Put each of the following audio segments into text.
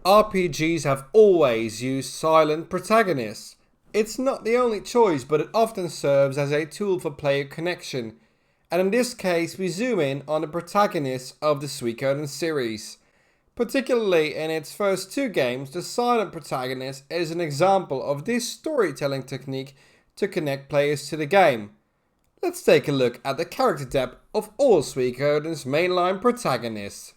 RPGs have always used silent protagonists. It's not the only choice, but it often serves as a tool for player connection. And in this case, we zoom in on the protagonist of the Suikoden series. Particularly in its first two games, the silent protagonist is an example of this storytelling technique to connect players to the game. Let's take a look at the character depth of all Suikoden's mainline protagonists.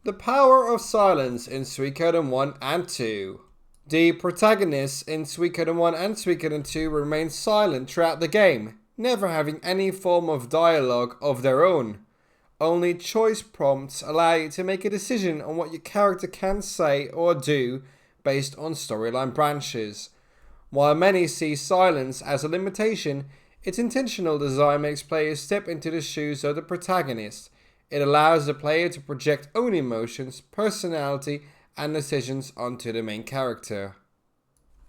The power of silence in Suikoden 1 and 2. The protagonists in Suikoden 1 and Suikoden 2 remain silent throughout the game, never having any form of dialogue of their own. Only choice prompts allow you to make a decision on what your character can say or do based on storyline branches. While many see silence as a limitation, its intentional design makes players step into the shoes of the protagonist. It allows the player to project own emotions, personality, and decisions onto the main character.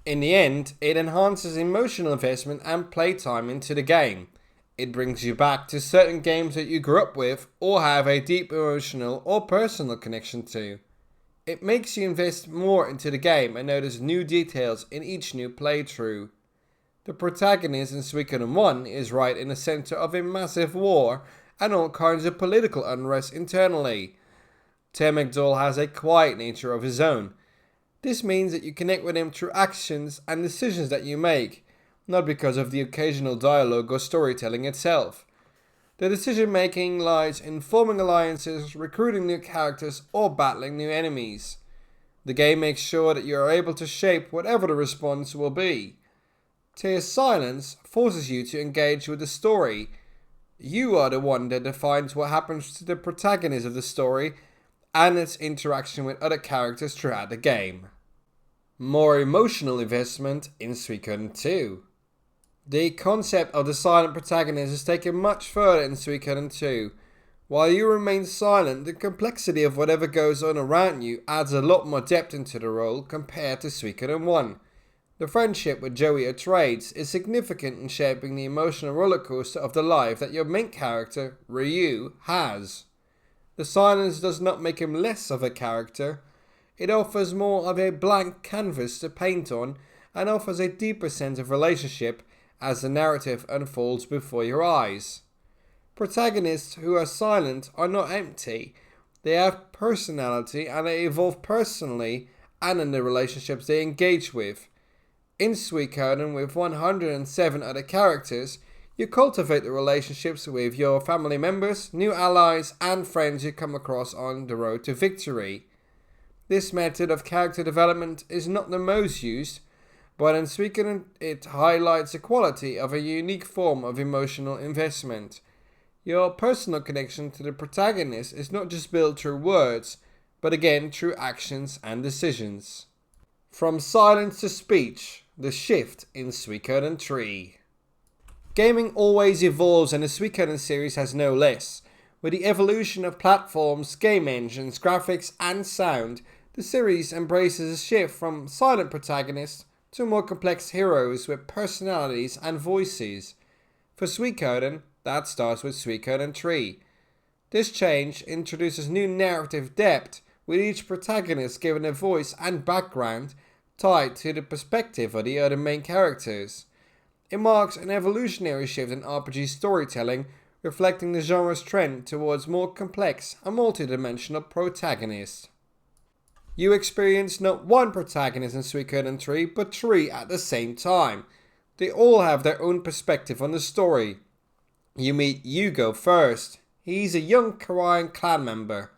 In the end, it enhances emotional investment and playtime into the game. It brings you back to certain games that you grew up with or have a deep emotional or personal connection to. It makes you invest more into the game and notice new details in each new playthrough. The protagonist in Suikoden 1 is right in the center of a massive war and all kinds of political unrest internally. Temecdol has a quiet nature of his own. This means that you connect with him through actions and decisions that you make, not because of the occasional dialogue or storytelling itself. The decision making lies in forming alliances, recruiting new characters, or battling new enemies. The game makes sure that you are able to shape whatever the response will be. Tear's silence forces you to engage with the story. You are the one that defines what happens to the protagonist of the story and its interaction with other characters throughout the game. More emotional investment in Suikoden 2. The concept of the silent protagonist is taken much further in Suikoden 2. While you remain silent, the complexity of whatever goes on around you adds a lot more depth into the role compared to Suikoden 1. The friendship with Joey Atreides is significant in shaping the emotional rollercoaster of the life that your main character, Ryu, has. The silence does not make him less of a character. It offers more of a blank canvas to paint on and offers a deeper sense of relationship as the narrative unfolds before your eyes. Protagonists who are silent are not empty. They have personality and they evolve personally and in the relationships they engage with. In Suikoden, with 107 other characters, you cultivate the relationships with your family members, new allies, and friends you come across on the road to victory. This method of character development is not the most used, but in Suikoden it highlights the quality of a unique form of emotional investment. Your personal connection to the protagonist is not just built through words, but again through actions and decisions. From silence to speech, the shift in Suikoden 3. Gaming always evolves and the Suikoden series has no less. With the evolution of platforms, game engines, graphics and sound, the series embraces a shift from silent protagonists to more complex heroes with personalities and voices. For Suikoden, that starts with Suikoden 3. This change introduces new narrative depth, with each protagonist given a voice and background tied to the perspective of the other main characters. It marks an evolutionary shift in RPG storytelling, reflecting the genre's trend towards more complex and multidimensional protagonists. You experience not one protagonist in Suikoden 3, but three at the same time. They all have their own perspective on the story. You meet Yugo first. He's a young Karayan clan member.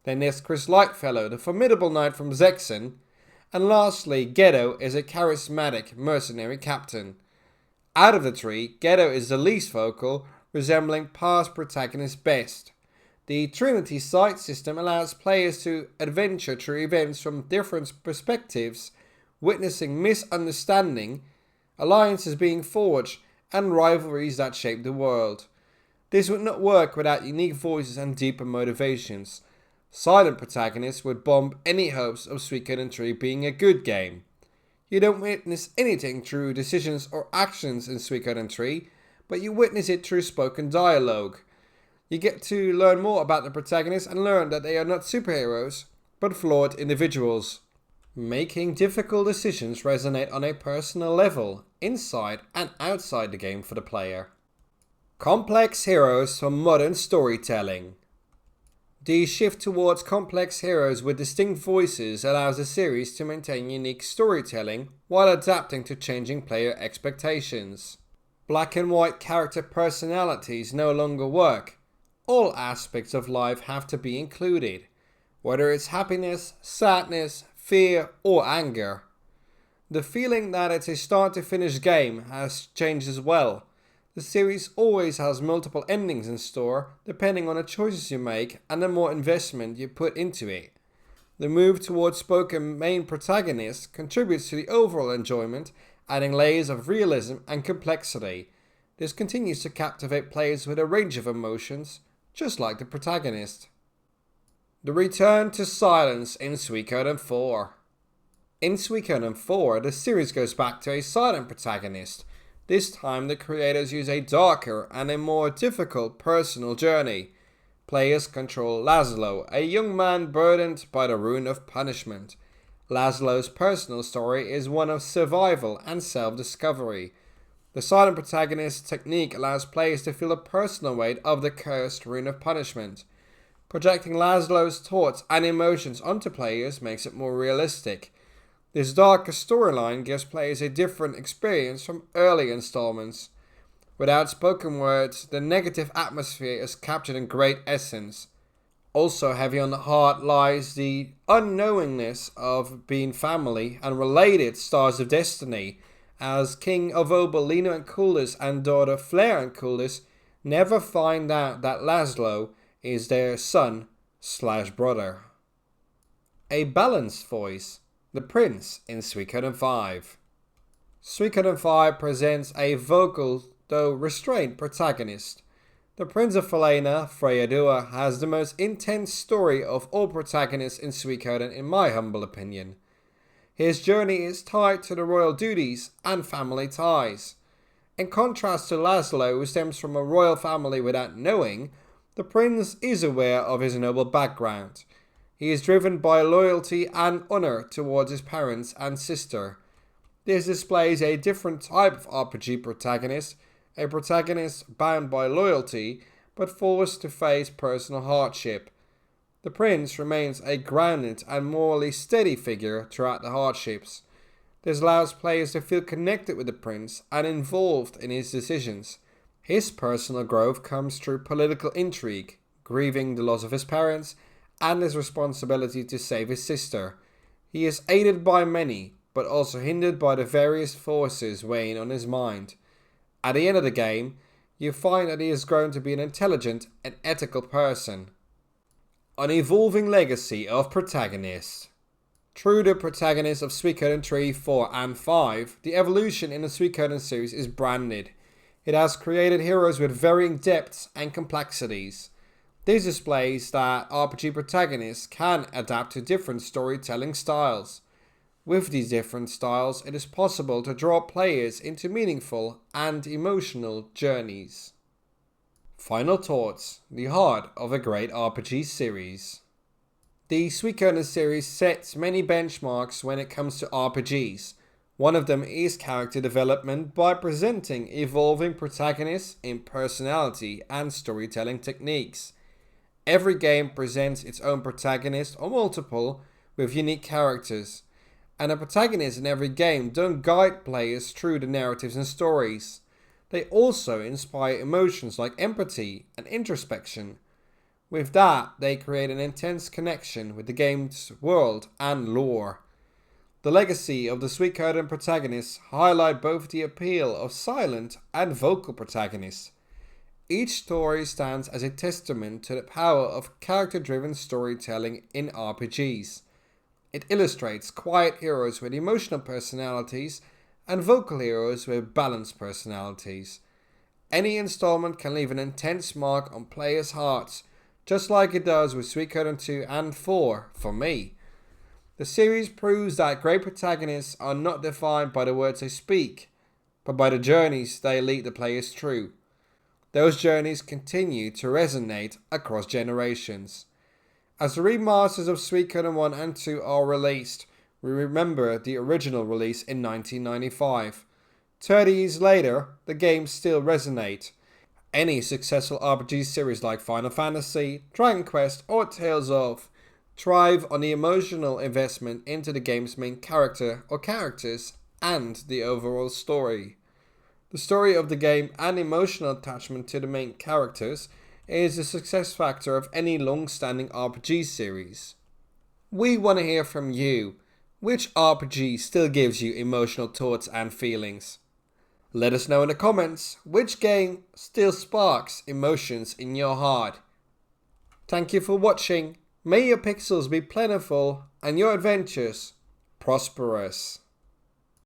Then there's Chris Lightfellow, the formidable knight from Zexen. And lastly, Gedo is a charismatic mercenary captain. Out of the three, Gedo is the least vocal, resembling past protagonists best. The Trinity Sight system allows players to adventure through events from different perspectives, witnessing misunderstanding, alliances being forged, and rivalries that shape the world. This would not work without unique voices and deeper motivations. Silent protagonists would bomb any hopes of Suikoden 3 being a good game. You don't witness anything through decisions or actions in Suikoden 3, but you witness it through spoken dialogue. You get to learn more about the protagonists and learn that they are not superheroes, but flawed individuals, making difficult decisions resonate on a personal level, inside and outside the game for the player. Complex heroes for modern storytelling. The shift towards complex heroes with distinct voices allows the series to maintain unique storytelling while adapting to changing player expectations. Black and white character personalities no longer work. All aspects of life have to be included, whether it's happiness, sadness, fear, or anger. The feeling that it's a start to finish game has changed as well. The series always has multiple endings in store, depending on the choices you make and the more investment you put into it. The move towards spoken main protagonists contributes to the overall enjoyment, adding layers of realism and complexity. This continues to captivate players with a range of emotions, just like the protagonist. The return to silence in Suikoden 4. In Suikoden 4, the series goes back to a silent protagonist. This time the creators use a darker and a more difficult personal journey. Players control Laszlo, a young man burdened by the rune of punishment. Laszlo's personal story is one of survival and self-discovery. The silent protagonist's technique allows players to feel the personal weight of the cursed rune of punishment. Projecting Laszlo's thoughts and emotions onto players makes it more realistic. This darker storyline gives players a different experience from early installments. Without spoken words, the negative atmosphere is captured in great essence. Also heavy on the heart lies the unknowingness of being family and related stars of destiny, as King of Obel Lino Enkuldas and daughter Flair Enkuldas never find out that Laszlo is their son/brother. A balanced voice. The Prince in Suikoden 5. Suikoden 5 presents a vocal, though restrained, protagonist. The Prince of Falena, Freyadua, has the most intense story of all protagonists in Suikoden in my humble opinion. His journey is tied to the royal duties and family ties. In contrast to Laszlo, who stems from a royal family without knowing, the Prince is aware of his noble background. He is driven by loyalty and honor towards his parents and sister. This displays a different type of RPG protagonist, a protagonist bound by loyalty, but forced to face personal hardship. The Prince remains a grounded and morally steady figure throughout the hardships. This allows players to feel connected with the Prince and involved in his decisions. His personal growth comes through political intrigue, grieving the loss of his parents, and his responsibility to save his sister. He is aided by many, but also hindered by the various forces weighing on his mind. At the end of the game, you find that he has grown to be an intelligent and ethical person. An evolving legacy of protagonists. Through the protagonists of Suikoden 3, 4 and 5, the evolution in the Suikoden series is branded. It has created heroes with varying depths and complexities. This displays that RPG protagonists can adapt to different storytelling styles. With these different styles, it is possible to draw players into meaningful and emotional journeys. Final thoughts. The heart of a great RPG series. The Suikoden series sets many benchmarks when it comes to RPGs. One of them is character development by presenting evolving protagonists in personality and storytelling techniques. Every game presents its own protagonist or multiple with unique characters, and the protagonists in every game don't guide players through the narratives and stories. They also inspire emotions like empathy and introspection. With that, they create an intense connection with the game's world and lore. The legacy of the Suikoden protagonists highlight both the appeal of silent and vocal protagonists. Each story stands as a testament to the power of character-driven storytelling in RPGs. It illustrates quiet heroes with emotional personalities and vocal heroes with balanced personalities. Any installment can leave an intense mark on players' hearts, just like it does with Suikoden 2 and 4 for me. The series proves that great protagonists are not defined by the words they speak, but by the journeys they lead the players through. Those journeys continue to resonate across generations. As the remasters of Suikoden 1 and 2 are released, we remember the original release in 1995. 30 years later, the games still resonate. Any successful RPG series like Final Fantasy, Dragon Quest or Tales of thrive on the emotional investment into the game's main character or characters and the overall story. The story of the game and emotional attachment to the main characters is a success factor of any long-standing RPG series. We want to hear from you. Which RPG still gives you emotional thoughts and feelings? Let us know in the comments which game still sparks emotions in your heart. Thank you for watching. May your pixels be plentiful and your adventures prosperous.